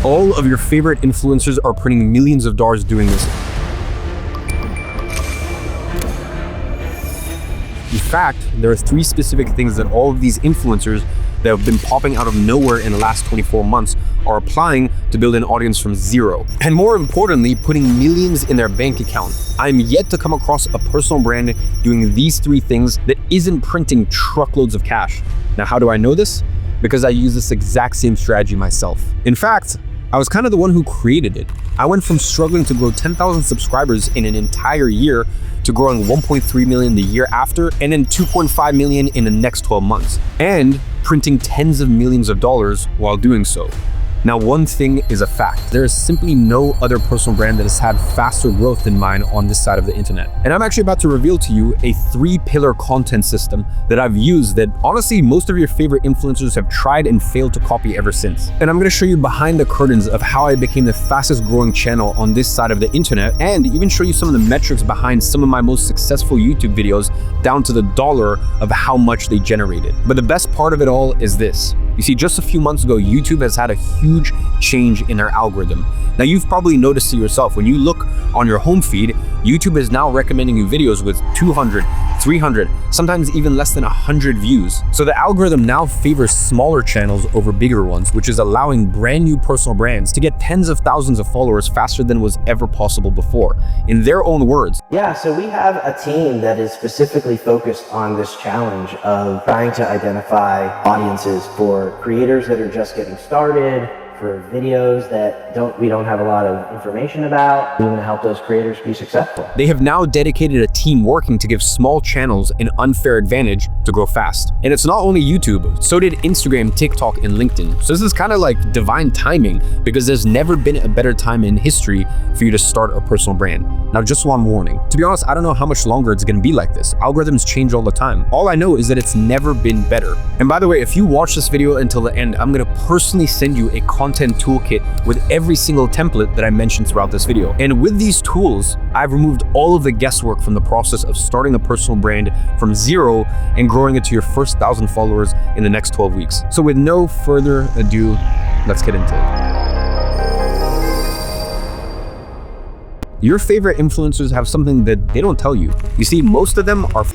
All of your favorite influencers are printing millions of dollars doing this. In fact, there are 3 specific things that all of these influencers that have been popping out of nowhere in the last 24 months are applying to build an audience from zero. And more importantly, putting millions in their bank account. I'm yet to come across a personal brand doing these 3 things that isn't printing truckloads of cash. Now, how do I know this? Because I use this exact same strategy myself. In fact, I was kind of the one who created it. I went from struggling to grow 10,000 subscribers in an entire year to growing 1.3 million the year after, and then 2.5 million in the next 12 months, and printing tens of millions of dollars while doing so. Now, one thing is a fact. There is simply no other personal brand that has had faster growth than mine on this side of the internet. And I'm actually about to reveal to you a 3-pillar content system that I've used that honestly, most of your favorite influencers have tried and failed to copy ever since. And I'm gonna show you behind the curtains of how I became the fastest growing channel on this side of the internet, and even show you some of the metrics behind some of my most successful YouTube videos down to the dollar of how much they generated. But the best part of it all is this. You see, just a few months ago, YouTube has had a huge change in their algorithm. Now, you've probably noticed it yourself. When you look on your home feed, YouTube is now recommending you videos with 200, 300, sometimes even less than 100 views. So the algorithm now favors smaller channels over bigger ones, which is allowing brand new personal brands to get tens of thousands of followers faster than was ever possible before. In their own words. Yeah, so we have a team that is specifically focused on this challenge of trying to identify audiences for creators that are just getting started, for videos that we don't have a lot of information about. We want to help those creators be successful. They have now dedicated a team working to give small channels an unfair advantage to grow fast. And it's not only YouTube, so did Instagram, TikTok, and LinkedIn. So this is kind of like divine timing, because there's never been a better time in history for you to start a personal brand. Now, just one warning. To be honest, I don't know how much longer it's gonna be like this. Algorithms change all the time. All I know is that it's never been better. And by the way, if you watch this video until the end, I'm gonna personally send you a content toolkit with every single template that I mentioned throughout this video. And with these tools, I've removed all of the guesswork from the process of starting a personal brand from zero and growing it to your first 1,000 followers in the next 12 weeks. So with no further ado, let's get into it. Your favorite influencers have something that they don't tell you. You see, most of them are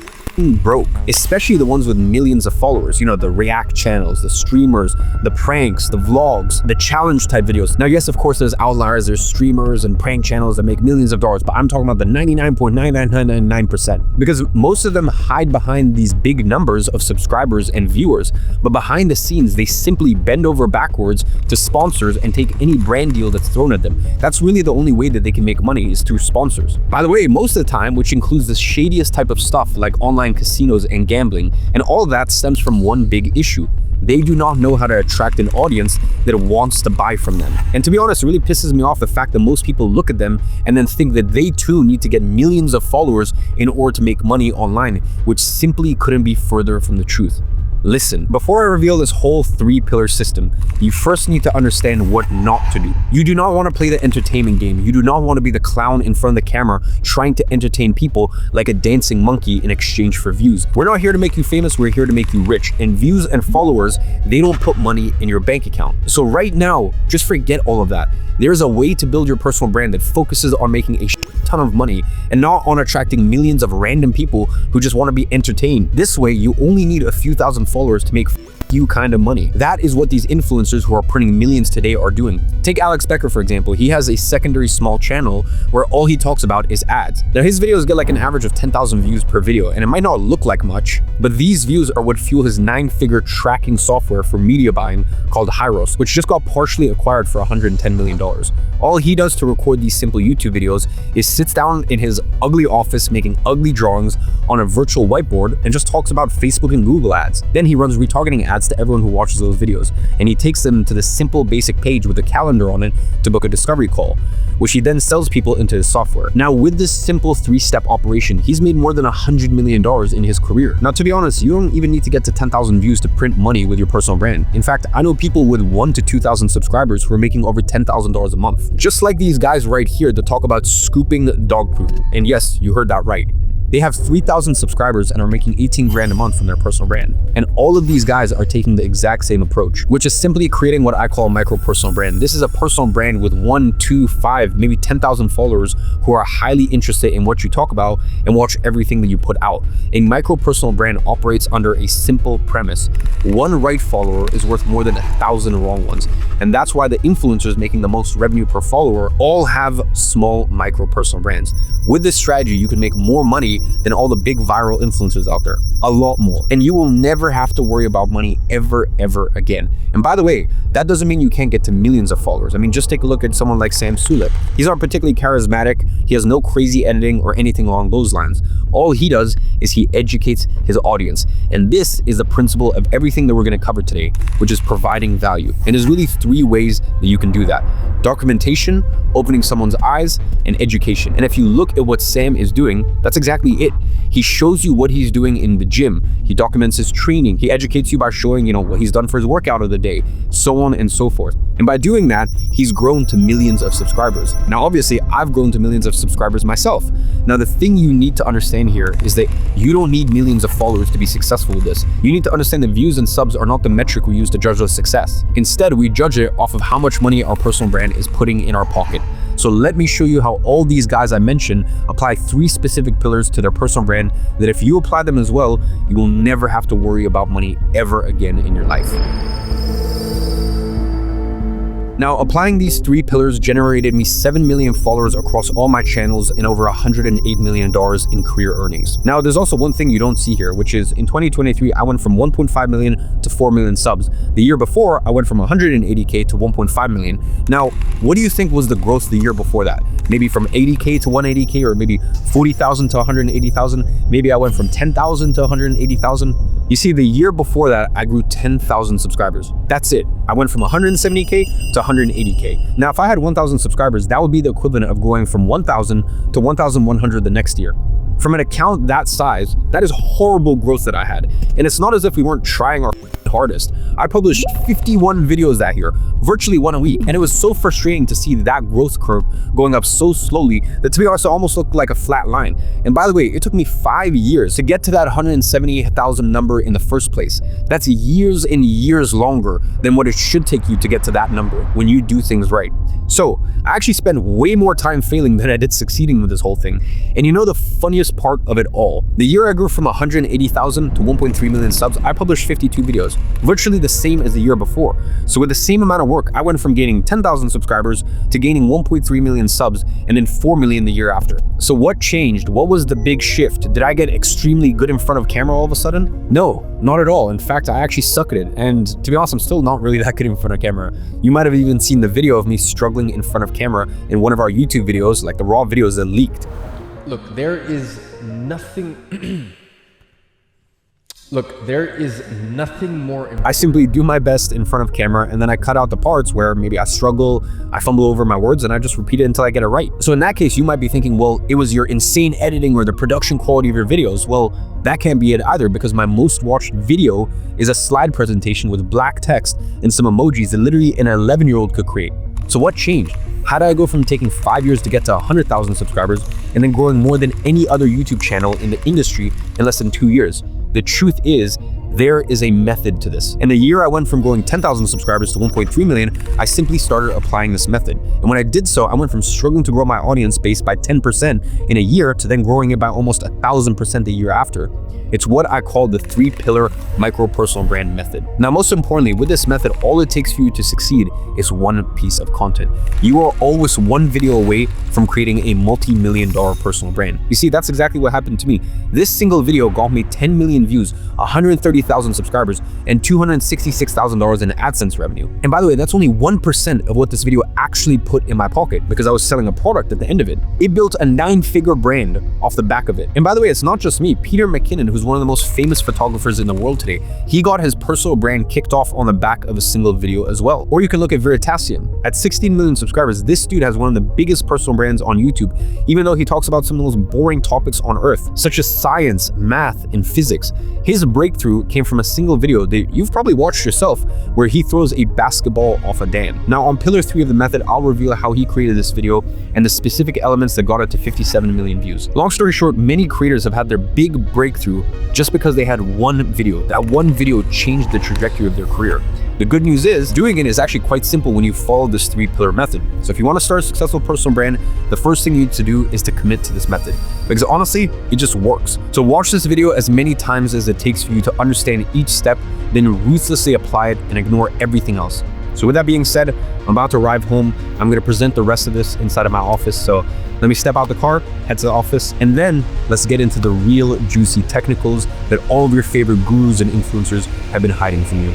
broke, especially the ones with millions of followers. You know, the react channels, the streamers, the pranks, the vlogs, the challenge type videos. Now, yes, of course, there's outliers, there's streamers and prank channels that make millions of dollars, but I'm talking about the 99.99999%, because most of them hide behind these big numbers of subscribers and viewers, but behind the scenes, they simply bend over backwards to sponsors and take any brand deal that's thrown at them. That's really the only way that they can make money, is through sponsors. By the way, most of the time, which includes the shadiest type of stuff like online casinos and gambling, and all of that stems from one big issue. They do not know how to attract an audience that wants to buy from them. And to be honest, it really pisses me off the fact that most people look at them and then think that they too need to get millions of followers in order to make money online, which simply couldn't be further from the truth. Listen, before I reveal this whole 3-pillar system, you first need to understand what not to do. You do not want to play the entertainment game. You do not want to be the clown in front of the camera trying to entertain people like a dancing monkey in exchange for views. We're not here to make you famous, we're here to make you rich. And views and followers, they don't put money in your bank account. So right now, just forget all of that. There's a way to build your personal brand that focuses on making a ton of money and not on attracting millions of random people who just want to be entertained. This way, you only need a few thousand followers to make you kind of money. That is what these influencers who are printing millions today are doing. Take Alex Becker, for example. He has a secondary small channel where all he talks about is ads. Now, his videos get like an average of 10,000 views per video, and it might not look like much, but these views are what fuel his 9-figure tracking software for media buying called RICHEST, which just got partially acquired for $110 million. All he does to record these simple YouTube videos is sits down in his ugly office making ugly drawings on a virtual whiteboard and just talks about Facebook and Google ads. Then he runs retargeting ads to everyone who watches those videos, and he takes them to the simple basic page with a calendar on it to book a discovery call, which he then sells people into his software. Now, with this simple 3-step operation, he's made more than $100 million in his career. Now, to be honest, you don't even need to get to 10,000 views to print money with your personal brand. In fact, I know people with 1,000 to 2,000 subscribers who are making over $10,000 a month. Just like these guys right here that talk about scooping dog poop. And yes, you heard that right. They have 3,000 subscribers and are making 18 grand a month from their personal brand. And all of these guys are taking the exact same approach, which is simply creating what I call a micro personal brand. This is a personal brand with 1, 2, 5, maybe 10,000 followers who are highly interested in what you talk about and watch everything that you put out. A micro personal brand operates under a simple premise. One right follower is worth more than 1,000 wrong ones. And that's why the influencers making the most revenue per follower all have small micro personal brands. With this strategy, you can make more money than all the big viral influencers out there. A lot more. And you will never have to worry about money ever again. And by the way, that doesn't mean you can't get to millions of followers. I mean, just take a look at someone like Sam Sulek. He's not particularly charismatic. He has no crazy editing or anything along those lines. All he does is he educates his audience. And this is the principle of everything that we're going to cover today, which is providing value. And there's really 3 ways that you can do that: documentation, opening someone's eyes, and education. And if you look at what Sam is doing, that's exactly it. He shows you what he's doing in the gym. He documents his training. He educates you by showing, what he's done for his workout of the day, so on and so forth. And by doing that, he's grown to millions of subscribers. Now, obviously, I've grown to millions of subscribers myself. Now, the thing you need to understand here is that you don't need millions of followers to be successful with this. You need to understand that views and subs are not the metric we use to judge our success. Instead, we judge it off of how much money our personal brand is putting in our pocket. So let me show you how all these guys I mentioned apply 3 specific pillars to their personal brand that if you apply them as well, you will never have to worry about money ever again in your life. Now, applying these 3 pillars generated me 7 million followers across all my channels and over $108 million in career earnings. Now, there's also one thing you don't see here, which is in 2023, I went from 1.5 million to 4 million subs. The year before, I went from 180K to 1.5 million. Now, what do you think was the growth the year before that? Maybe from 80K to 180K, or maybe 40,000 to 180,000. Maybe I went from 10,000 to 180,000. You see, the year before that, I grew 10,000 subscribers. That's it. I went from 170K to 180K. Now, if I had 1,000 subscribers, that would be the equivalent of going from 1,000 to 1,100 the next year. From an account that size, that is horrible growth that I had. And it's not as if we weren't trying our hardest. I published 51 videos that year, virtually 1 a week. And it was so frustrating to see that growth curve going up so slowly that, to be honest, it almost looked like a flat line. And by the way, it took me 5 years to get to that 170,000 number in the first place. That's years and years longer than what it should take you to get to that number when you do things right. So I actually spent way more time failing than I did succeeding with this whole thing. And you know the funniest part of it all? The year I grew from 180,000 to 1.3 million subs, I published 52 videos, virtually the same as the year before. So with the same amount of work, I went from gaining 10,000 subscribers to gaining 1.3 million subs and then 4 million the year after. So what changed? What was the big shift? Did I get extremely good in front of camera all of a sudden? No, not at all. In fact, I actually suck at it. And to be honest, I'm still not really that good in front of camera. You might have even seen the video of me struggling in front of camera in one of our YouTube videos, like the raw videos that leaked. Look, there is nothing more important. I simply do my best in front of camera, and then I cut out the parts where maybe I struggle, I fumble over my words, and I just repeat it until I get it right. So in that case, you might be thinking, well, it was your insane editing or the production quality of your videos. Well, that can't be it either, because my most watched video is a slide presentation with black text and some emojis that literally an 11-year-old could create. So what changed? How did I go from taking 5 years to get to 100,000 subscribers and then growing more than any other YouTube channel in the industry in less than 2 years? The truth is, there is a method to this. And the year I went from growing 10,000 subscribers to 1.3 million, I simply started applying this method. And when I did so, I went from struggling to grow my audience base by 10% in a year to then growing it by almost 1,000% the year after. It's what I call the 3-pillar micro personal brand method. Now, most importantly, with this method, all it takes for you to succeed is one piece of content. You are always one video away from creating a multi-million-dollar personal brand. You see, that's exactly what happened to me. This single video got me 10 million views, 130,000 subscribers, and $266,000 in AdSense revenue. And by the way, that's only 1% of what this video actually put in my pocket, because I was selling a product at the end of it. It built a 9-figure brand off the back of it. And by the way, it's not just me. Peter McKinnon, who's one of the most famous photographers in the world today, he got his personal brand kicked off on the back of a single video as well. Or you can look at Veritasium. At 16 million subscribers, this dude has one of the biggest personal brands on YouTube, even though he talks about some of the most boring topics on earth, such as science, math, and physics. His breakthrough came came from a single video that you've probably watched yourself, where he throws a basketball off a dam. Now on pillar 3 of the method, I'll reveal how he created this video and the specific elements that got it to 57 million views. Long story short, many creators have had their big breakthrough just because they had one video. That one video changed the trajectory of their career. The good news is, doing it is actually quite simple when you follow this 3-pillar method. So if you want to start a successful personal brand, the first thing you need to do is to commit to this method. Because honestly, it just works. So watch this video as many times as it takes for you to understand each step, then ruthlessly apply it and ignore everything else. So with that being said, I'm about to arrive home. I'm going to present the rest of this inside of my office. So let me step out the car, head to the office, and then let's get into the real juicy technicals that all of your favorite gurus and influencers have been hiding from you.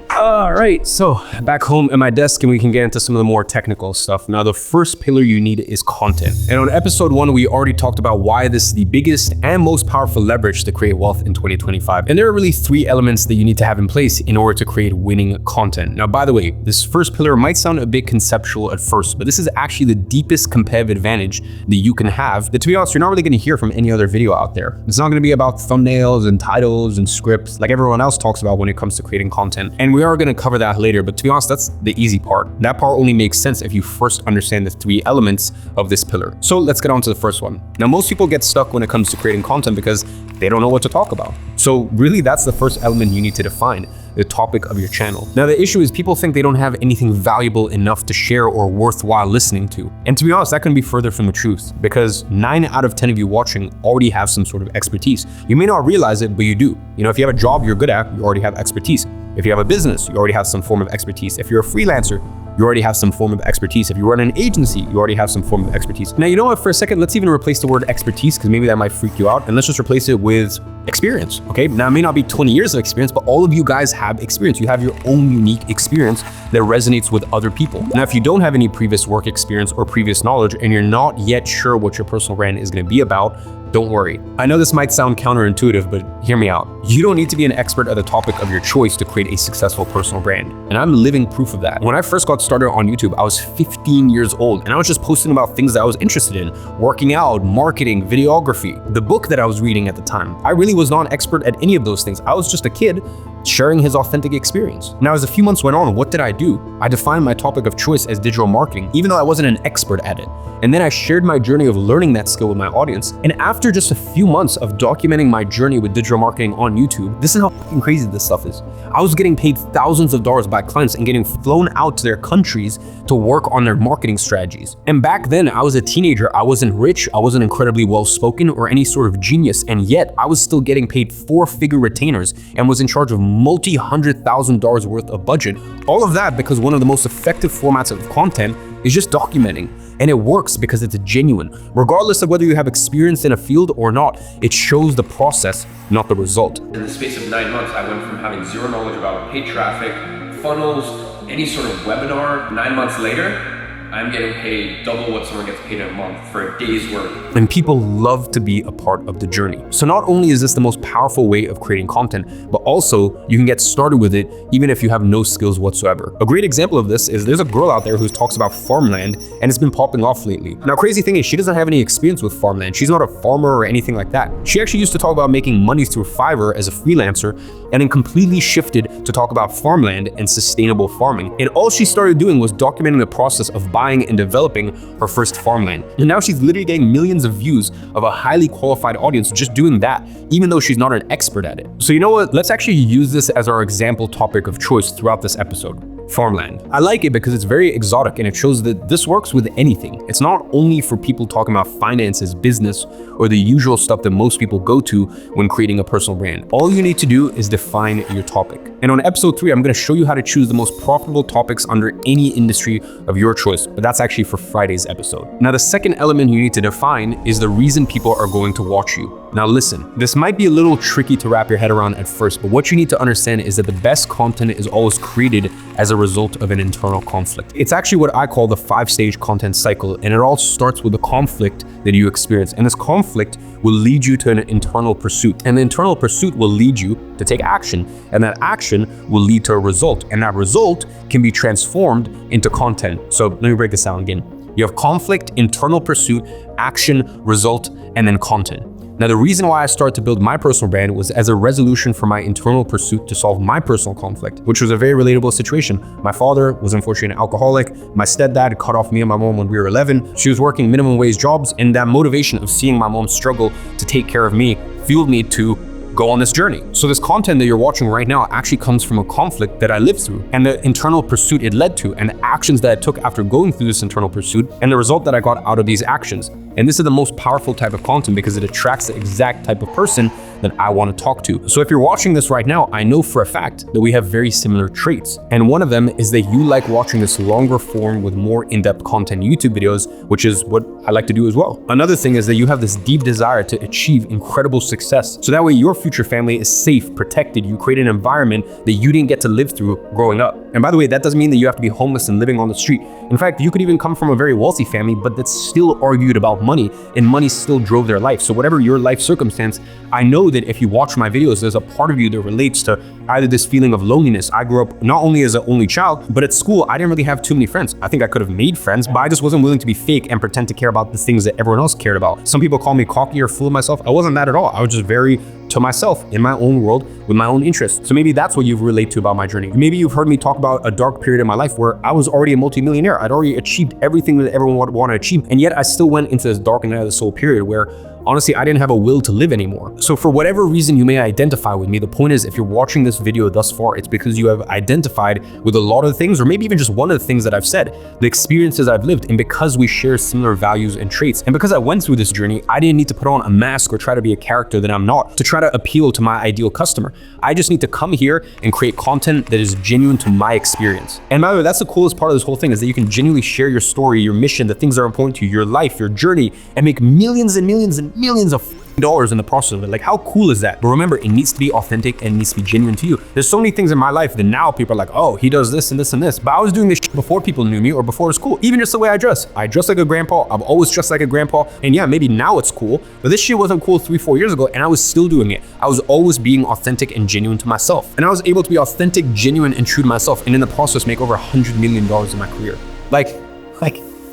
All right, so back home at my desk, and we can get into some of the more technical stuff. Now, the first pillar you need is content. And on episode 1, we already talked about why this is the biggest and most powerful leverage to create wealth in 2025. And there are really 3 elements that you need to have in place in order to create winning content. Now, by the way, this first pillar might sound a bit conceptual at first, but this is actually the deepest competitive advantage that you can have that, to be honest, you're not really going to hear from any other video out there. It's not going to be about thumbnails and titles and scripts like everyone else talks about when it comes to creating content. And we are going to cover that later, but to be honest, that's the easy part. That part only makes sense if you first understand the 3 elements of this pillar. So let's get on to the first one. Now, most people get stuck when it comes to creating content because they don't know what to talk about. So really, that's the first element you need to define, the topic of your channel. Now, the issue is people think they don't have anything valuable enough to share or worthwhile listening to. And to be honest, that couldn't be further from the truth, because 9 out of 10 of you watching already have some sort of expertise. You may not realize it, but you do. You know, if you have a job you're good at, you already have expertise. If you have a business, you already have some form of expertise. If you're a freelancer, you already have some form of expertise. If you run an agency, you already have some form of expertise. Now, you know what, for a second, let's even replace the word expertise, because maybe that might freak you out, and let's just replace it with experience, okay? Now, it may not be 20 years of experience, but all of you guys have experience. You have your own unique experience that resonates with other people. Now, if you don't have any previous work experience or previous knowledge, and you're not yet sure what your personal brand is gonna be about, don't worry. I know this might sound counterintuitive, but hear me out. You don't need to be an expert at the topic of your choice to create a successful personal brand. And I'm living proof of that. When I first got started on YouTube, I was 15 years old, and I was just posting about things that I was interested in: working out, marketing, videography. The book that I was reading at the time, I really was not an expert at any of those things. I was just a kid sharing his authentic experience. Now, as a few months went on, what did I do? I defined my topic of choice as digital marketing, even though I wasn't an expert at it. And then I shared my journey of learning that skill with my audience. And after just a few months of documenting my journey with digital marketing on YouTube, this is how fucking crazy this stuff is. I was getting paid thousands of dollars by clients and getting flown out to their countries to work on their marketing strategies. And back then, I was a teenager. I wasn't rich, I wasn't incredibly well-spoken or any sort of genius, and yet I was still getting paid 4-figure retainers and was in charge of multi-$100,000 worth of budget. All of that because one of the most effective formats of content is just documenting. And it works because it's genuine. Regardless of whether you have experience in a field or not, it shows the process, not the result. In the space of 9 months, I went from having zero knowledge about paid traffic, funnels, any sort of webinar. 9 months later, I'm getting paid double what someone gets paid in a month for a day's work. And people love to be a part of the journey. So not only is this the most powerful way of creating content, but also you can get started with it even if you have no skills whatsoever. A great example of this is there's a girl out there who talks about farmland, and it's been popping off lately. Now, crazy thing is she doesn't have any experience with farmland. She's not a farmer or anything like that. She actually used to talk about making money through Fiverr as a freelancer, and then completely shifted to talk about farmland and sustainable farming. And all she started doing was documenting the process of buying and developing her first farmland. And now she's literally getting millions of views of a highly qualified audience just doing that, even though she's not an expert at it. So you know what? Let's actually use this as our example topic of choice throughout this episode. Farmland. I like it because it's very exotic and it shows that this works with anything. It's not only for people talking about finances, business, or the usual stuff that most people go to when creating a personal brand. All you need to do is define your topic. And on episode 3, I'm going to show you how to choose the most profitable topics under any industry of your choice, but that's actually for Friday's episode. Now, the second element you need to define is the reason people are going to watch you. Now listen, this might be a little tricky to wrap your head around at first, but what you need to understand is that the best content is always created as a result of an internal conflict. It's actually what I call the 5-stage content cycle, and it all starts with the conflict that you experience. And this conflict will lead you to an internal pursuit, and the internal pursuit will lead you to take action, and that action will lead to a result, and that result can be transformed into content. So let me break this down again. You have conflict, internal pursuit, action, result, and then content. Now, the reason why I started to build my personal brand was as a resolution for my internal pursuit to solve my personal conflict, which was a very relatable situation. My father was unfortunately an alcoholic. My stepdad cut off me and my mom when we were 11. She was working minimum wage jobs, and that motivation of seeing my mom struggle to take care of me fueled me to go on this journey. So this content that you're watching right now actually comes from a conflict that I lived through, and the internal pursuit it led to, and the actions that I took after going through this internal pursuit, and the result that I got out of these actions. And this is the most powerful type of content because it attracts the exact type of person that I want to talk to. So if you're watching this right now, I know for a fact that we have very similar traits. And one of them is that you like watching this longer form with more in-depth content YouTube videos, which is what I like to do as well. Another thing is that you have this deep desire to achieve incredible success. So that way your future family is safe, protected. You create an environment that you didn't get to live through growing up. And by the way, that doesn't mean that you have to be homeless and living on the street. In fact, you could even come from a very wealthy family, but that still argued about money, and money still drove their life. So whatever your life circumstance, I know that if you watch my videos, there's a part of you that relates to either this feeling of loneliness. I grew up not only as an only child, but at school, I didn't really have too many friends. I think I could have made friends, but I just wasn't willing to be fake and pretend to care about the things that everyone else cared about. Some people call me cocky or full of myself. I wasn't that at all. I was just very to myself in my own world with my own interests. So maybe that's what you relate to about my journey. Maybe you've heard me talk about a dark period in my life where I was already a multimillionaire. I'd already achieved everything that everyone would want to achieve. And yet I still went into this dark night of the soul period where honestly, I didn't have a will to live anymore. So for whatever reason you may identify with me, the point is if you're watching this video thus far, it's because you have identified with a lot of the things, or maybe even just one of the things that I've said, the experiences I've lived, and because we share similar values and traits. And because I went through this journey, I didn't need to put on a mask or try to be a character that I'm not to try to appeal to my ideal customer. I just need to come here and create content that is genuine to my experience. And by the way, that's the coolest part of this whole thing is that you can genuinely share your story, your mission, the things that are important to you, your life, your journey, and make millions and millions and millions of dollars in the process of it. Like, how cool is that? But remember, it needs to be authentic and it needs to be genuine to you. There's so many things in my life that now people are like, oh, he does this and this and this. But I was doing this shit before people knew me or before it's cool. Even just the way I dress. I dress like a grandpa. I've always dressed like a grandpa. And yeah, maybe now it's cool, but this shit wasn't cool 3-4 years ago and I was still doing it. I was always being authentic and genuine to myself. And I was able to be authentic, genuine, and true to myself. And in the process, make over $100 million in my career.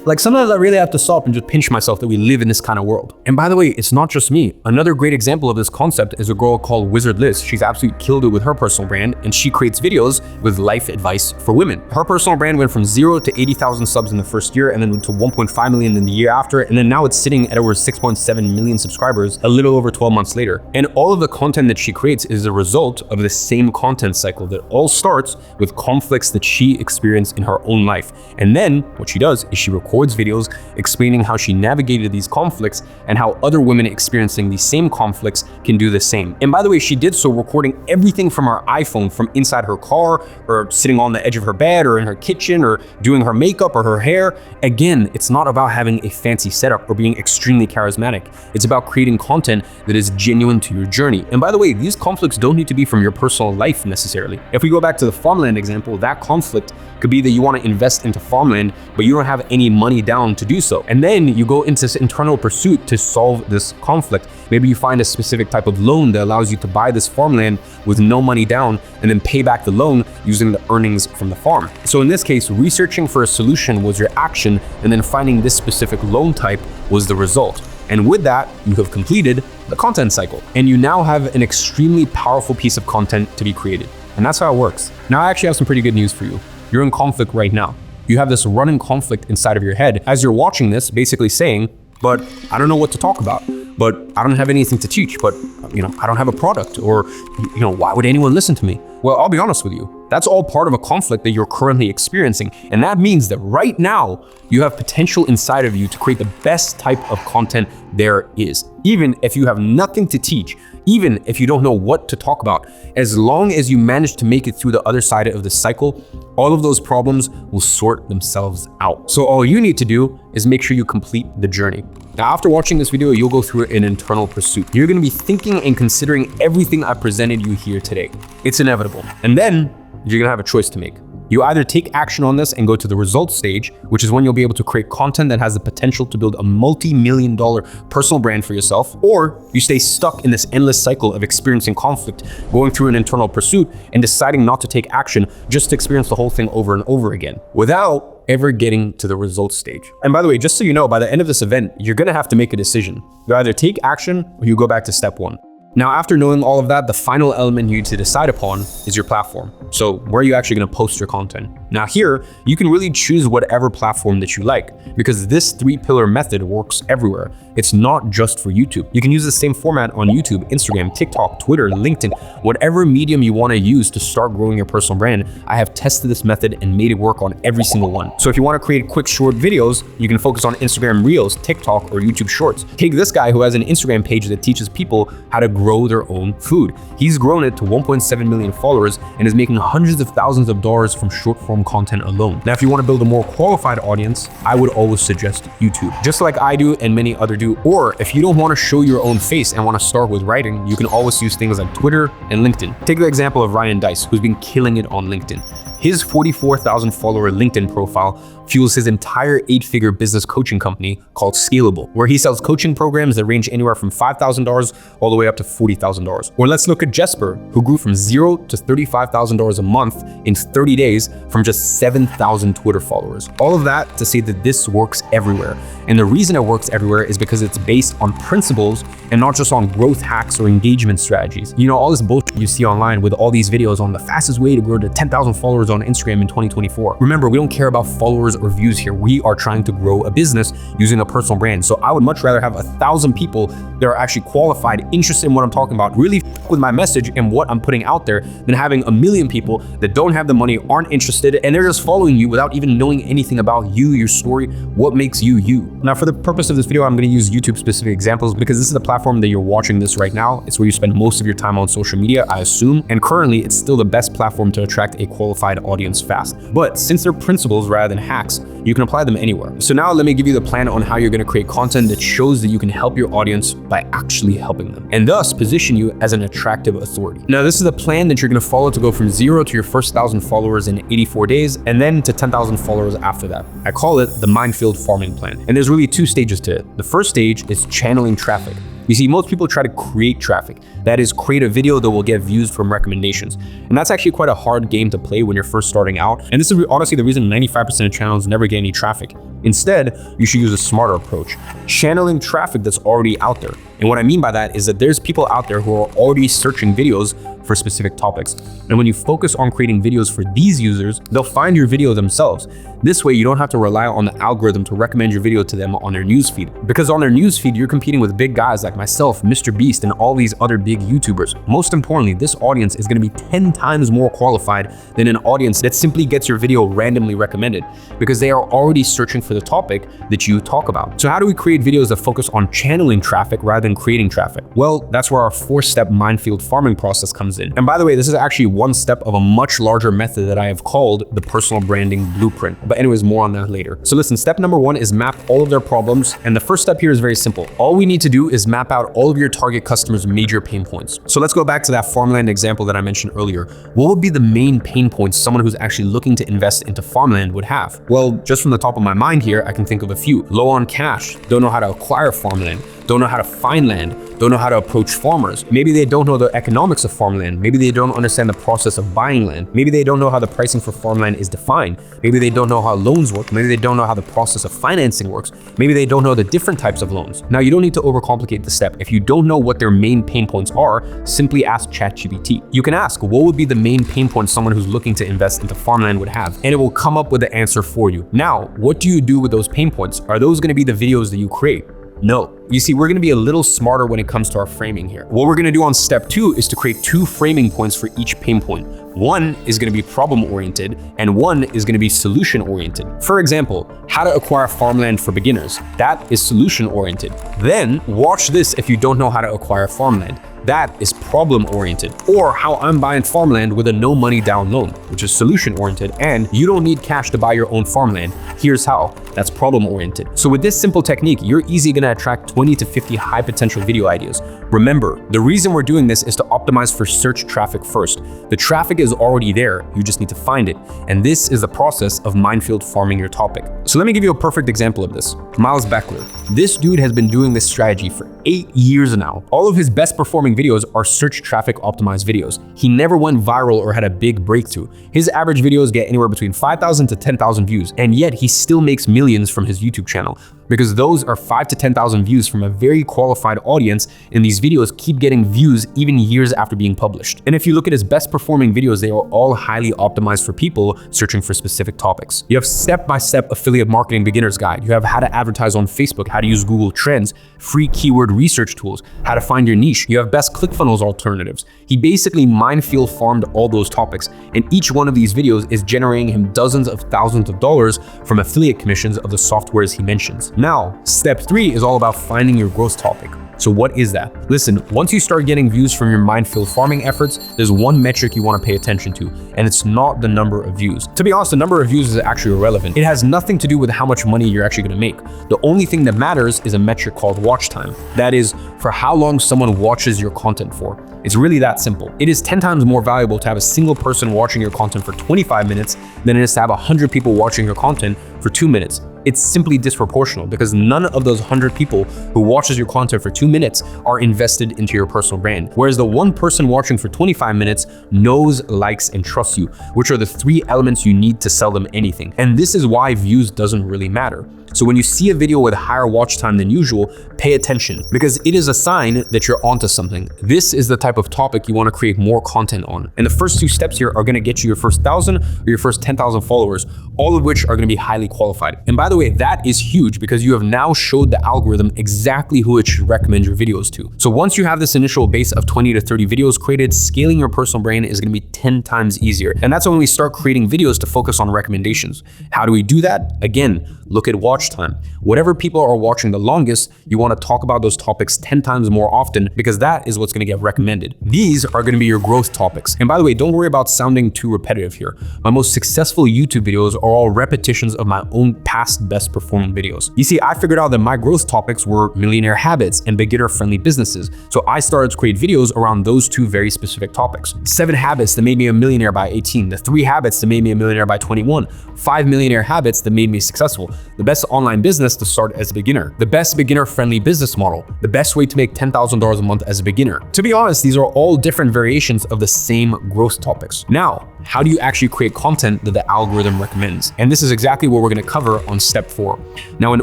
Like sometimes I really have to stop and just pinch myself that we live in this kind of world. And by the way, it's not just me. Another great example of this concept is a girl called Wizard Liz. She's absolutely killed it with her personal brand, and she creates videos with life advice for women. Her personal brand went from 0 to 80,000 subs in the first year, and then to 1.5 million in the year after, and then now it's sitting at over 6.7 million subscribers a little over 12 months later. And all of the content that she creates is a result of the same content cycle that all starts with conflicts that she experienced in her own life. And then what she does is she records videos explaining how she navigated these conflicts and how other women experiencing these same conflicts can do the same. And by the way, she did so recording everything from her iPhone, from inside her car or sitting on the edge of her bed or in her kitchen or doing her makeup or her hair. Again, it's not about having a fancy setup or being extremely charismatic. It's about creating content that is genuine to your journey. And by the way, these conflicts don't need to be from your personal life necessarily. If we go back to the farmland example, that conflict could be that you want to invest into farmland, but you don't have any money down to do so. And then you go into this internal pursuit to solve this conflict. Maybe you find a specific type of loan that allows you to buy this farmland with no money down and then pay back the loan using the earnings from the farm. So in this case, researching for a solution was your action, and then finding this specific loan type was the result. And with that, you have completed the content cycle. And you now have an extremely powerful piece of content to be created. And that's how it works. Now I actually have some pretty good news for you. You're in conflict right now. You have this running conflict inside of your head as you're watching this, basically saying, but I don't know what to talk about, but I don't have anything to teach, but I don't have a product, or why would anyone listen to me? Well, I'll be honest with you. That's all part of a conflict that you're currently experiencing. And that means that right now you have potential inside of you to create the best type of content there is. Even if you have nothing to teach, even if you don't know what to talk about, as long as you manage to make it through the other side of the cycle, all of those problems will sort themselves out. So all you need to do is make sure you complete the journey. Now, after watching this video, you'll go through an internal pursuit. You're gonna be thinking and considering everything I presented you here today. It's inevitable. And then you're gonna have a choice to make. You either take action on this and go to the results stage, which is when you'll be able to create content that has the potential to build a multi-million-dollar personal brand for yourself, or you stay stuck in this endless cycle of experiencing conflict, going through an internal pursuit and deciding not to take action just to experience the whole thing over and over again without without ever getting to the results stage. And by the way, just so you know, by the end of this event, you're gonna have to make a decision. You either take action or you go back to step 1. Now, after knowing all of that, the final element you need to decide upon is your platform. So where are you actually gonna post your content? Now here, you can really choose whatever platform that you like, because this 3-pillar method works everywhere. It's not just for YouTube. You can use the same format on YouTube, Instagram, TikTok, Twitter, LinkedIn, whatever medium you wanna use to start growing your personal brand. I have tested this method and made it work on every single one. So if you wanna create quick short videos, you can focus on Instagram Reels, TikTok, or YouTube Shorts. Take this guy who has an Instagram page that teaches people how to grow their own food. He's grown it to 1.7 million followers and is making hundreds of thousands of dollars from short form content alone. Now, if you want to build a more qualified audience, I would always suggest YouTube, just like I do and many other do. Or if you don't want to show your own face and want to start with writing, you can always use things like Twitter and LinkedIn. Take the example of Ryan Dice, who's been killing it on LinkedIn. His 44,000 follower LinkedIn profile fuels his entire 8-figure business coaching company called Scalable, where he sells coaching programs that range anywhere from $5,000 all the way up to $40,000. Or let's look at Jesper, who grew from $0 to $35,000 a month in 30 days from just 7,000 Twitter followers. All of that to say that this works everywhere. And the reason it works everywhere is because it's based on principles and not just on growth hacks or engagement strategies. You know, all this bullshit you see online with all these videos on the fastest way to grow to 10,000 followers on Instagram in 2024. Remember, we don't care about followers or views here. We are trying to grow a business using a personal brand. So I would much rather have 1,000 people that are actually qualified, interested in what I'm talking about, really with my message and what I'm putting out there, than having 1 million people that don't have the money, aren't interested, and they're just following you without even knowing anything about you, your story, what makes you you. Now, for the purpose of this video, I'm going to use YouTube specific examples because this is the platform that you're watching this right now. It's where you spend most of your time on social media, I assume. And currently, it's still the best platform to attract a qualified audience fast. But since they're principles rather than hacks, you can apply them anywhere. So now let me give you the plan on how you're going to create content that shows that you can help your audience by actually helping them, and thus position you as an attractive authority. Now, this is the plan that you're going to follow to go from 0 to your first 1,000 followers in 84 days, and then to 10,000 followers after that. I call it the minefield farming plan. And there's really 2 stages to it. The first stage is channeling traffic. You see, most people try to create traffic. That is, create a video that will get views from recommendations. And that's actually quite a hard game to play when you're first starting out. And this is honestly the reason 95% of channels never get any traffic. Instead, you should use a smarter approach, channeling traffic that's already out there. And what I mean by that is that there's people out there who are already searching videos for specific topics. And when you focus on creating videos for these users, they'll find your video themselves. This way, you don't have to rely on the algorithm to recommend your video to them on their newsfeed. Because on their newsfeed, you're competing with big guys like myself, Mr. Beast, and all these other big YouTubers. Most importantly, this audience is going to be 10 times more qualified than an audience that simply gets your video randomly recommended, because they are already searching for the topic that you talk about. So how do we create videos that focus on channeling traffic rather than creating traffic? Well, that's where our 4-step minefield farming process comes in. And by the way, this is actually one step of a much larger method that I have called the personal branding blueprint. But anyways, more on that later. So listen, step number 1 is map all of their problems. And the first step here is very simple. All we need to do is map out all of your target customers' major pain points. So let's go back to that farmland example that I mentioned earlier. What would be the main pain points someone who's actually looking to invest into farmland would have? Well, just from the top of my mind here, I can think of a few. Low on cash, don't know how to acquire farmland, don't know how to find land, don't know how to approach farmers. Maybe they don't know the economics of farmland. Maybe they don't understand the process of buying land. Maybe they don't know how the pricing for farmland is defined. Maybe they don't know how loans work. Maybe they don't know how the process of financing works. Maybe they don't know the different types of loans. Now, you don't need to overcomplicate the step. If you don't know what their main pain points are, simply ask ChatGPT. You can ask, what would be the main pain points someone who's looking to invest into farmland would have? And it will come up with the answer for you. Now, what do you do with those pain points? Are those going to be the videos that you create? No. You see, we're going to be a little smarter when it comes to our framing here. What we're going to do on step 2 is to create 2 framing points for each pain point. One is going to be problem-oriented and one is going to be solution-oriented. For example, how to acquire farmland for beginners. That is solution-oriented. Then watch this if you don't know how to acquire farmland. That is problem-oriented. Or how I'm buying farmland with a no money down loan, which is solution-oriented, and you don't need cash to buy your own farmland. Here's how. That's problem-oriented. So with this simple technique, you're easily gonna attract 20 to 50 high potential video ideas. Remember, the reason we're doing this is to optimize for search traffic first. The traffic is already there, you just need to find it. And this is the process of minefield farming your topic. So let me give you a perfect example of this. Miles Beckler. This dude has been doing this strategy for 8 years now. All of his best performing videos are search traffic optimized videos. He never went viral or had a big breakthrough. His average videos get anywhere between 5,000 to 10,000 views, and yet he still makes millions from his YouTube channel, because those are 5 to 10,000 views from a very qualified audience, and these videos keep getting views even years after being published. And if you look at his best performing videos, they are all highly optimized for people searching for specific topics. You have step-by-step affiliate marketing beginner's guide. You have how to advertise on Facebook, how to use Google Trends, free keyword research tools, how to find your niche. You have best ClickFunnels alternatives. He basically minefield farmed all those topics, and each one of these videos is generating him dozens of thousands of dollars from affiliate commissions of the softwares he mentions. Now, step 3 is all about finding your growth topic. So what is that? Listen, once you start getting views from your minefield farming efforts, there's one metric you want to pay attention to, and it's not the number of views. To be honest, the number of views is actually irrelevant. It has nothing to do with how much money you're actually going to make. The only thing that matters is a metric called watch time. That is, for how long someone watches your content for. It's really that simple. It is 10 times more valuable to have a single person watching your content for 25 minutes than it is to have 100 people watching your content for 2 minutes. It's simply disproportional because none of those 100 people who watches your content for 2 minutes are invested into your personal brand. Whereas the one person watching for 25 minutes knows, likes, and trusts you, which are the 3 elements you need to sell them anything. And this is why views doesn't really matter. So when you see a video with higher watch time than usual, pay attention because it is a sign that you're onto something. This is the type of topic you want to create more content on. And the first 2 steps here are going to get you your first 1,000 or your first 10,000 followers, all of which are going to be highly qualified. And by the way, that is huge because you have now showed the algorithm exactly who it should recommend your videos to. So once you have this initial base of 20 to 30 videos created, scaling your personal brand is going to be 10 times easier. And that's when we start creating videos to focus on recommendations. How do we do that? Again, look at watch time. Whatever people are watching the longest, you want to talk about those topics 10 times more often because that is what's going to get recommended. These are going to be your growth topics. And by the way, don't worry about sounding too repetitive here. My most successful YouTube videos are all repetitions of my own past best performing videos. You see, I figured out that my growth topics were millionaire habits and beginner-friendly businesses. So I started to create videos around those 2 very specific topics. 7 habits that made me a millionaire by 18, the 3 habits that made me a millionaire by 21, 5 millionaire habits that made me successful, the best online business to start as a beginner, the best beginner-friendly business model, the best way to make $10,000 a month as a beginner. To be honest, these are all different variations of the same growth topics. Now, how do you actually create content that the algorithm recommends? And this is exactly what we're going to cover on step 4. Now, in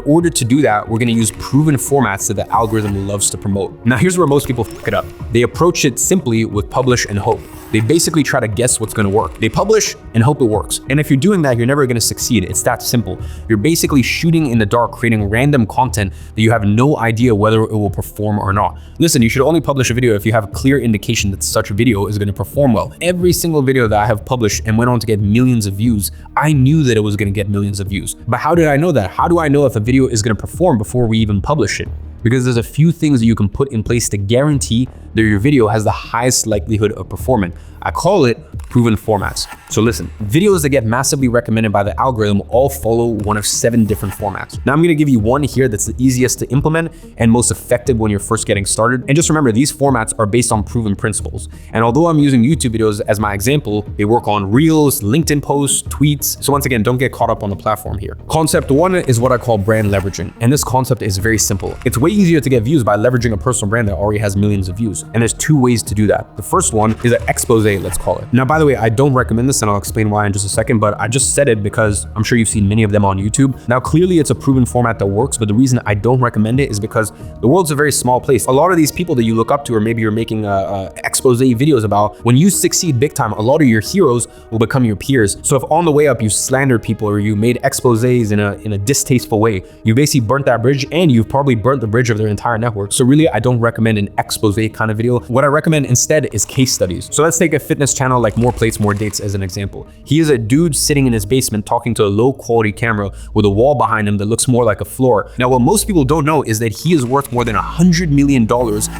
order to do that, we're going to use proven formats that the algorithm loves to promote. Now, here's where most people fuck it up. They approach it simply with publish and hope. They basically try to guess what's going to work. They publish and hope it works. And if you're doing that, you're never going to succeed. It's that simple. You're basically shooting in the dark, creating random content that you have no idea whether it will perform or not. Listen, you should only publish a video if you have a clear indication that such a video is going to perform well. Every single video that I have published and went on to get millions of views, I knew that it was going to get millions of views. But how did I know that? How do I know if a video is going to perform before we even publish it? Because there's a few things that you can put in place to guarantee that your video has the highest likelihood of performing. I call it proven formats. So listen, videos that get massively recommended by the algorithm all follow one of 7 different formats. Now I'm gonna give you one here that's the easiest to implement and most effective when you're first getting started. And just remember, these formats are based on proven principles. And although I'm using YouTube videos as my example, they work on Reels, LinkedIn posts, tweets. So once again, don't get caught up on the platform here. Concept 1 is what I call brand leveraging. And this concept is very simple. It's way easier to get views by leveraging a personal brand that already has millions of views. And there's 2 ways to do that. The first one is an expose, let's call it. Now, by the way, I don't recommend this and I'll explain why in just a second, but I just said it because I'm sure you've seen many of them on YouTube. Now, clearly it's a proven format that works, but the reason I don't recommend it is because the world's a very small place. A lot of these people that you look up to, or maybe you're making expose videos about, when you succeed big time, a lot of your heroes will become your peers. So if on the way up you slandered people or you made exposés in a distasteful way, you basically burnt that bridge and you've probably burnt the bridge of their entire network. So really, I don't recommend an expose kind of video. What I recommend instead is case studies. So let's take a fitness channel like More Plates, More Dates as an example. He is a dude sitting in his basement talking to a low quality camera with a wall behind him that looks more like a floor. Now, what most people don't know is that he is worth more than $100 million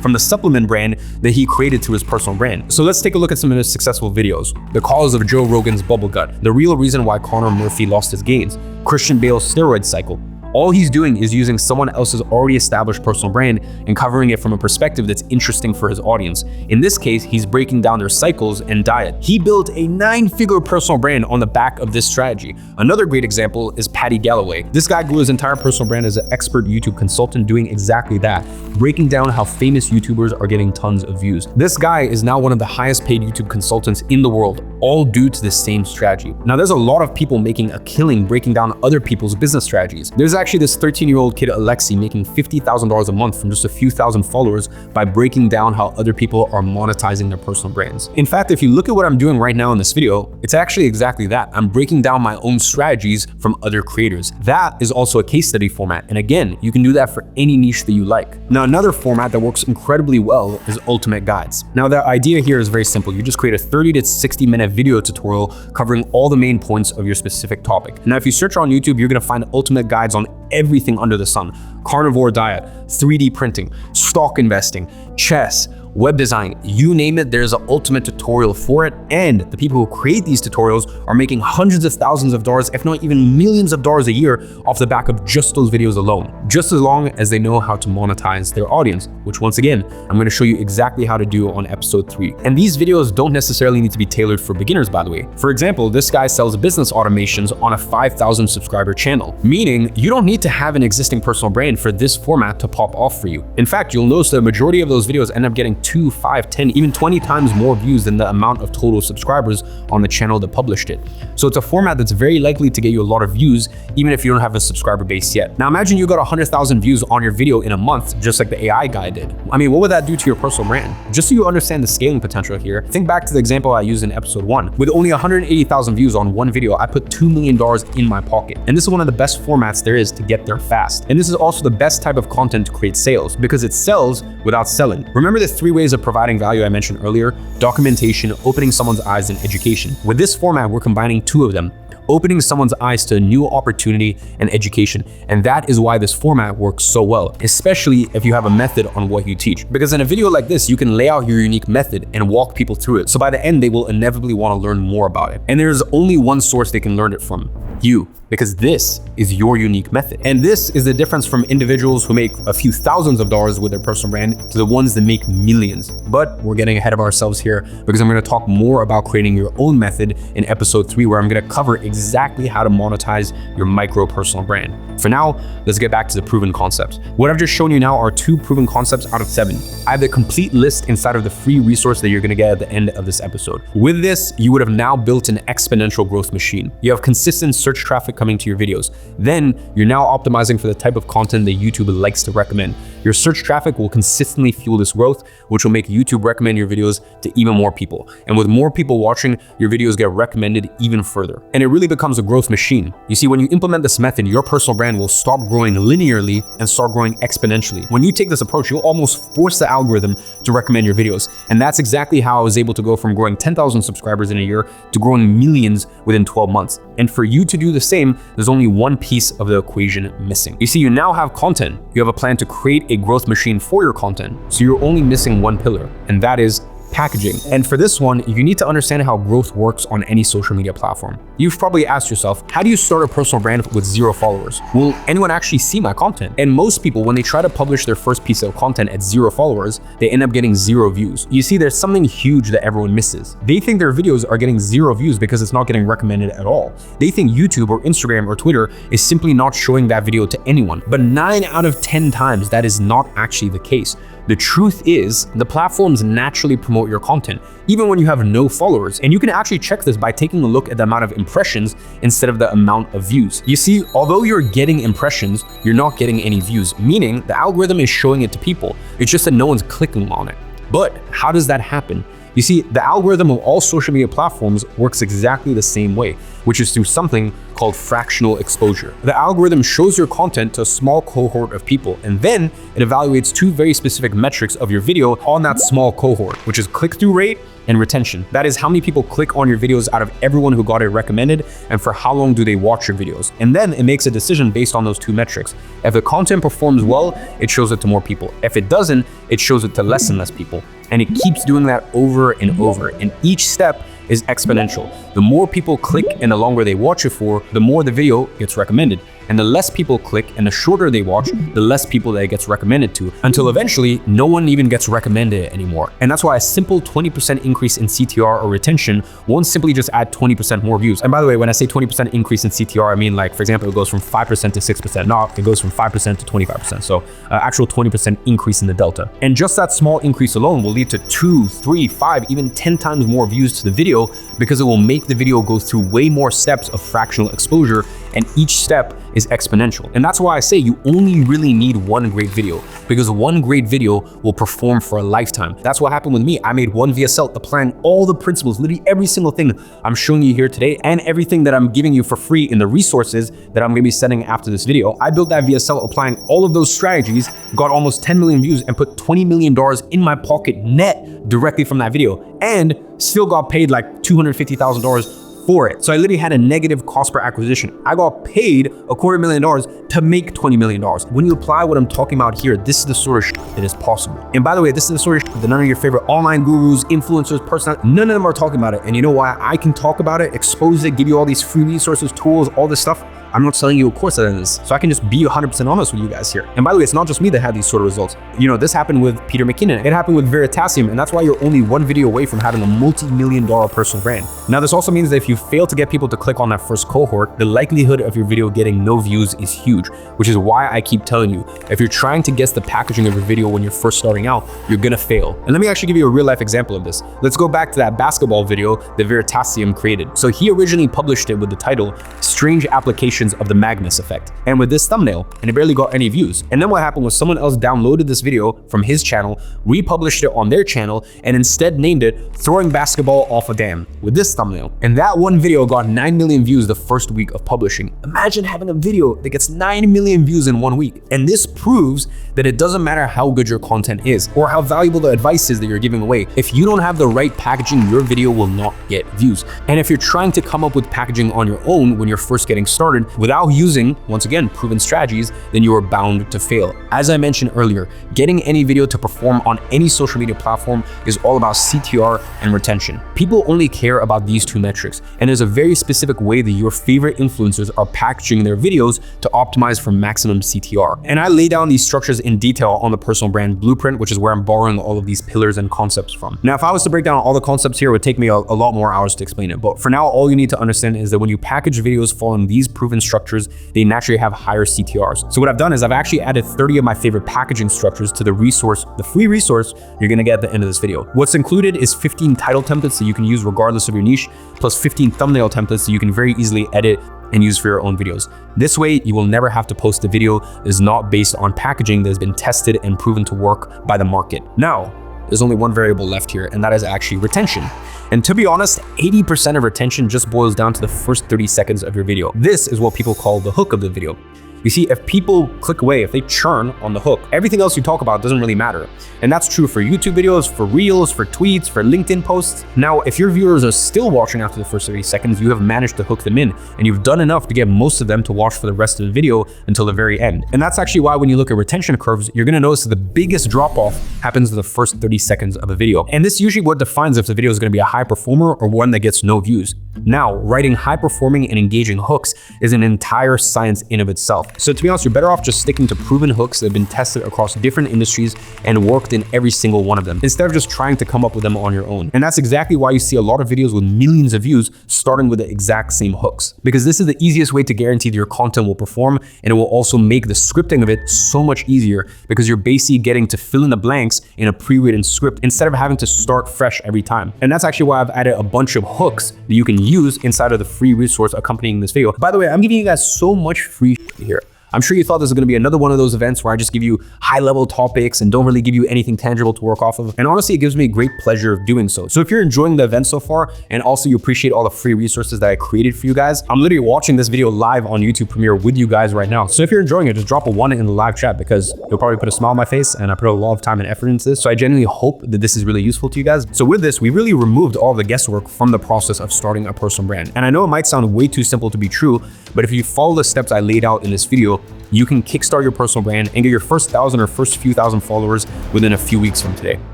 from the supplement brand that he created through his personal brand. So let's take a look at some of his successful videos. The cause of Joe Rogan's bubble gut, the real reason why Conor Murphy lost his gains, Christian Bale's steroid cycle, All he's doing is using someone else's already established personal brand and covering it from a perspective that's interesting for his audience. In this case, he's breaking down their cycles and diet. He built a 9-figure personal brand on the back of this strategy. Another great example is Paddy Galloway. This guy grew his entire personal brand as an expert YouTube consultant doing exactly that, breaking down how famous YouTubers are getting tons of views. This guy is now one of the highest paid YouTube consultants in the world, all due to this same strategy. Now, there's a lot of people making a killing breaking down other people's business strategies. There's actually this 13-year-old kid, Alexi, making $50,000 a month from just a few thousand followers by breaking down how other people are monetizing their personal brands. In fact, if you look at what I'm doing right now in this video, it's actually exactly that. I'm breaking down my own strategies from other creators. That is also a case study format. And again, you can do that for any niche that you like. Now, another format that works incredibly well is ultimate guides. Now, the idea here is very simple. You just create a 30 to 60 minute video tutorial covering all the main points of your specific topic. Now, if you search on YouTube, you're gonna find ultimate guides on everything under the sun: carnivore diet, 3D printing, stock investing, chess, web design, you name it, there's an ultimate tutorial for it. And the people who create these tutorials are making hundreds of thousands of dollars, if not even millions of dollars a year off the back of just those videos alone, just as long as they know how to monetize their audience, which once again, I'm going to show you exactly how to do on episode 3. And these videos don't necessarily need to be tailored for beginners, by the way. For example, this guy sells business automations on a 5,000 subscriber channel, meaning you don't need to have an existing personal brand for this format to pop off for you. In fact, you'll notice the majority of those videos end up getting 2, 5, 10, even 20 times more views than the amount of total subscribers on the channel that published it. So it's a format that's very likely to get you a lot of views, even if you don't have a subscriber base yet. Now imagine you got 100,000 views on your video in a month, just like the AI guy did. I mean, what would that do to your personal brand? Just so you understand the scaling potential here, think back to the example I used in episode 1. With only 180,000 views on one video, I put $2 million in my pocket. And this is one of the best formats there is to get there fast. And this is also the best type of content to create sales, because it sells without selling. Remember the 3 ways of providing value I mentioned earlier: documentation, opening someone's eyes, and education. With this format, we're combining 2 of them: opening someone's eyes to a new opportunity and education. And that is why this format works so well, especially if you have a method on what you teach. Because in a video like this, you can lay out your unique method and walk people through it. So by the end, they will inevitably want to learn more about it. And there's only one source they can learn it from: you. Because this is your unique method. And this is the difference from individuals who make a few thousands of dollars with their personal brand to the ones that make millions. But we're getting ahead of ourselves here, because I'm gonna talk more about creating your own method in episode 3, where I'm gonna cover exactly how to monetize your micro personal brand. For now, let's get back to the proven concepts. What I've just shown you now are 2 proven concepts out of 7. I have the complete list inside of the free resource that you're gonna get at the end of this episode. With this, you would have now built an exponential growth machine. You have consistent search traffic coming to your videos. Then you're now optimizing for the type of content that YouTube likes to recommend. Your search traffic will consistently fuel this growth, which will make YouTube recommend your videos to even more people. And with more people watching, your videos get recommended even further. And it really becomes a growth machine. You see, when you implement this method, your personal brand will stop growing linearly and start growing exponentially. When you take this approach, you'll almost force the algorithm to recommend your videos. And that's exactly how I was able to go from growing 10,000 subscribers in a year to growing millions within 12 months. And for you to do the same, there's only one piece of the equation missing. You see, you now have content. You have a plan to create a growth machine for your content. So you're only missing one pillar, and that is packaging. And for this one, you need to understand how growth works on any social media platform. You've probably asked yourself, how do you start a personal brand with 0 followers? Will anyone actually see my content? And most people, when they try to publish their first piece of content at 0 followers, they end up getting 0 views. You see, there's something huge that everyone misses. They think their videos are getting 0 views because it's not getting recommended at all. They think YouTube or Instagram or Twitter is simply not showing that video to anyone. But 9 out of 10 times, that is not actually the case. The truth is, the platforms naturally promote your content, even when you have no followers. And you can actually check this by taking a look at the amount of impressions instead of the amount of views. You see, although you're getting impressions, you're not getting any views, meaning the algorithm is showing it to people. It's just that no one's clicking on it. But how does that happen? You see, the algorithm of all social media platforms works exactly the same way, which is through something called fractional exposure. The algorithm shows your content to a small cohort of people, and then it evaluates 2 very specific metrics of your video on that small cohort, which is click-through rate and retention. That is how many people click on your videos out of everyone who got it recommended, and for how long do they watch your videos. And then it makes a decision based on those 2 metrics. If the content performs well, it shows it to more people. If it doesn't, it shows it to less and less people. And it keeps doing that over and over. And each step is exponential. The more people click and the longer they watch it for, the more the video gets recommended. And the less people click and the shorter they watch, the less people that it gets recommended to, until eventually no one even gets recommended anymore. And that's why a simple 20% increase in CTR or retention won't simply just add 20% more views. And by the way, when I say 20% increase in CTR, I mean, like, for example, it goes from 5% to 6%. No, it goes from 5% to 25%. So actual 20% increase in the delta. And just that small increase alone will lead to 2, 3, 5, even 10 times more views to the video, because it will make the video go through way more steps of fractional exposure, and each step is exponential. And that's why I say you only really need one great video, because one great video will perform for a lifetime. That's what happened with me. I made one VSL applying all the principles, literally every single thing I'm showing you here today, and everything that I'm giving you for free in the resources that I'm gonna be sending after this video. I built that VSL applying all of those strategies, got almost 10 million views, and put $20 million in my pocket net directly from that video, and still got paid like $250,000 for it. So I literally had a negative cost per acquisition. I got paid $250,000 to make $20 million. When you apply what I'm talking about here, this is the sort of shit that is possible. And by the way, this is the sort of shit that none of your favorite online gurus, influencers, personalities, none of them are talking about it. And you know why I can talk about it, expose it, give you all these free resources, tools, all this stuff? I'm not selling you a course that is, so I can just be 100% honest with you guys here. And by the way, it's not just me that had these sort of results. You know, this happened with Peter McKinnon. It happened with Veritasium, and that's why you're only one video away from having a multi-million-dollar personal brand. Now, this also means that if you fail to get people to click on that first cohort, the likelihood of your video getting no views is huge, which is why I keep telling you, if you're trying to guess the packaging of your video when you're first starting out, you're gonna fail. And let me actually give you a real life example of this. Let's go back to that basketball video that Veritasium created. So he originally published it with the title, Strange Applications of the Magnus Effect, and with this thumbnail, and it barely got any views. And then what happened was someone else downloaded this video from his channel, republished it on their channel, and instead named it Throwing Basketball Off a Dam with this thumbnail. And that one video got 9 million views the first week of publishing. Imagine having a video that gets 9 million views in 1 week. And this proves that it doesn't matter how good your content is or how valuable the advice is that you're giving away. If you don't have the right packaging, your video will not get views. And if you're trying to come up with packaging on your own when you're first getting started without using, once again, proven strategies, then you are bound to fail. As I mentioned earlier, getting any video to perform on any social media platform is all about CTR and retention. People only care about these two metrics, and there's a very specific way that your favorite influencers are packaging their videos to optimize for maximum CTR. And I lay down these structures in detail on the personal brand blueprint, which is where I'm borrowing all of these pillars and concepts from. Now, if I was to break down all the concepts here, it would take me a lot more hours to explain it. But for now, all you need to understand is that when you package videos following these proven structures, they naturally have higher CTRs. So what I've done is I've actually added 30 of my favorite packaging structures to the resource, the free resource you're gonna get at the end of this video. What's included is 15 title templates that you can use regardless of your niche, plus 15 thumbnail templates that you can very easily edit and use for your own videos. This way, you will never have to post a video that is not based on packaging that has been tested and proven to work by the market. Now, there's only one variable left here, and that is actually retention. And to be honest, 80% of retention just boils down to the first 30 seconds of your video. This is what people call the hook of the video. You see, if people click away, if they churn on the hook, everything else you talk about doesn't really matter. And that's true for YouTube videos, for Reels, for tweets, for LinkedIn posts. Now, if your viewers are still watching after the first 30 seconds, you have managed to hook them in, and you've done enough to get most of them to watch for the rest of the video until the very end. And that's actually why when you look at retention curves, you're gonna notice that the biggest drop-off happens in the first 30 seconds of a video. And this is usually what defines if the video is gonna be a high performer or one that gets no views. Now, writing high-performing and engaging hooks is an entire science in of itself. So to be honest, you're better off just sticking to proven hooks that have been tested across different industries and worked in every single one of them, instead of just trying to come up with them on your own. And that's exactly why you see a lot of videos with millions of views starting with the exact same hooks. Because this is the easiest way to guarantee that your content will perform, and it will also make the scripting of it so much easier, because you're basically getting to fill in the blanks in a pre-written script instead of having to start fresh every time. And that's actually why I've added a bunch of hooks that you can use inside of the free resource accompanying this video. By the way, I'm giving you guys so much free shit here. I'm sure you thought this was going to be another one of those events where I just give you high-level topics and don't really give you anything tangible to work off of. And honestly, it gives me great pleasure of doing so. So if you're enjoying the event so far, and also you appreciate all the free resources that I created for you guys, I'm literally watching this video live on YouTube Premiere with you guys right now. So if you're enjoying it, just drop a 1 in the live chat, because you'll probably put a smile on my face, and I put a lot of time and effort into this. So I genuinely hope that this is really useful to you guys. So with this, we really removed all the guesswork from the process of starting a personal brand. And I know it might sound way too simple to be true, but if you follow the steps I laid out in this video, you can kickstart your personal brand and get your first 1,000 or first few thousand followers within a few weeks from today.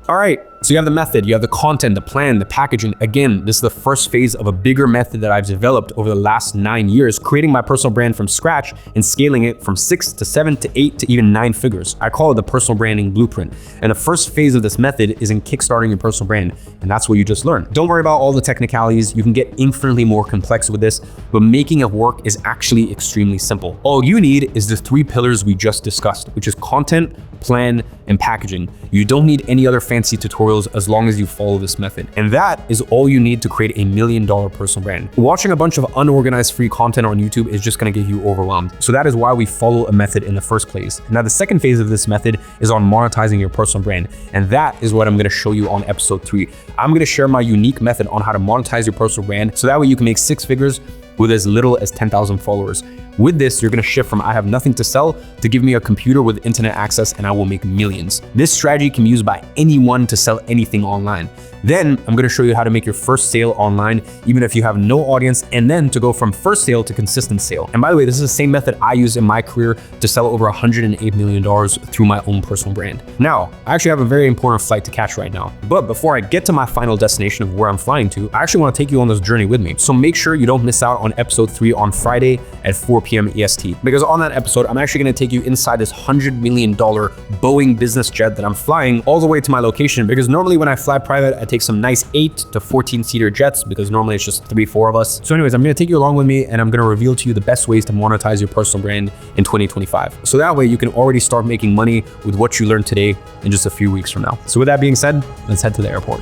All right, so you have the method, you have the content, the plan, the packaging. Again, this is the first phase of a bigger method that I've developed over the last 9 years, creating my personal brand from scratch and scaling it from 6 to 7 to 8 to even 9 figures. I call it the personal branding blueprint. And the first phase of this method is in kickstarting your personal brand. And that's what you just learned. Don't worry about all the technicalities. You can get infinitely more complex with this, but making it work is actually extremely simple. All you need is the 3 pillars we just discussed, which is content, plan, and packaging. You don't need any other fancy tutorials as long as you follow this method. And that is all you need to create a $1 million personal brand. Watching a bunch of unorganized free content on YouTube is just gonna get you overwhelmed. So that is why we follow a method in the first place. Now, the second phase of this method is on monetizing your personal brand. And that is what I'm gonna show you on episode 3. I'm gonna share my unique method on how to monetize your personal brand so that way you can make 6 figures with as little as 10,000 followers. With this, you're gonna shift from I have nothing to sell to give me a computer with internet access and I will make millions. This strategy can be used by anyone to sell anything online. Then I'm gonna show you how to make your first sale online, even if you have no audience, and then to go from first sale to consistent sale. And by the way, this is the same method I used in my career to sell over $108 million through my own personal brand. Now, I actually have a very important flight to catch right now. But before I get to my final destination of where I'm flying to, I actually wanna take you on this journey with me. So make sure you don't miss out on episode 3 on Friday at 4 p.m. EST. Because on that episode, I'm actually gonna take you inside this $100 million Boeing business jet that I'm flying all the way to my location. Because normally when I fly private, I take some nice 8 to 14 seater jets because normally it's just 3-4 of us. So anyways, I'm gonna take you along with me and I'm gonna reveal to you the best ways to monetize your personal brand in 2025. So that way you can already start making money with what you learned today in just a few weeks from now. So with that being said, let's head to the airport.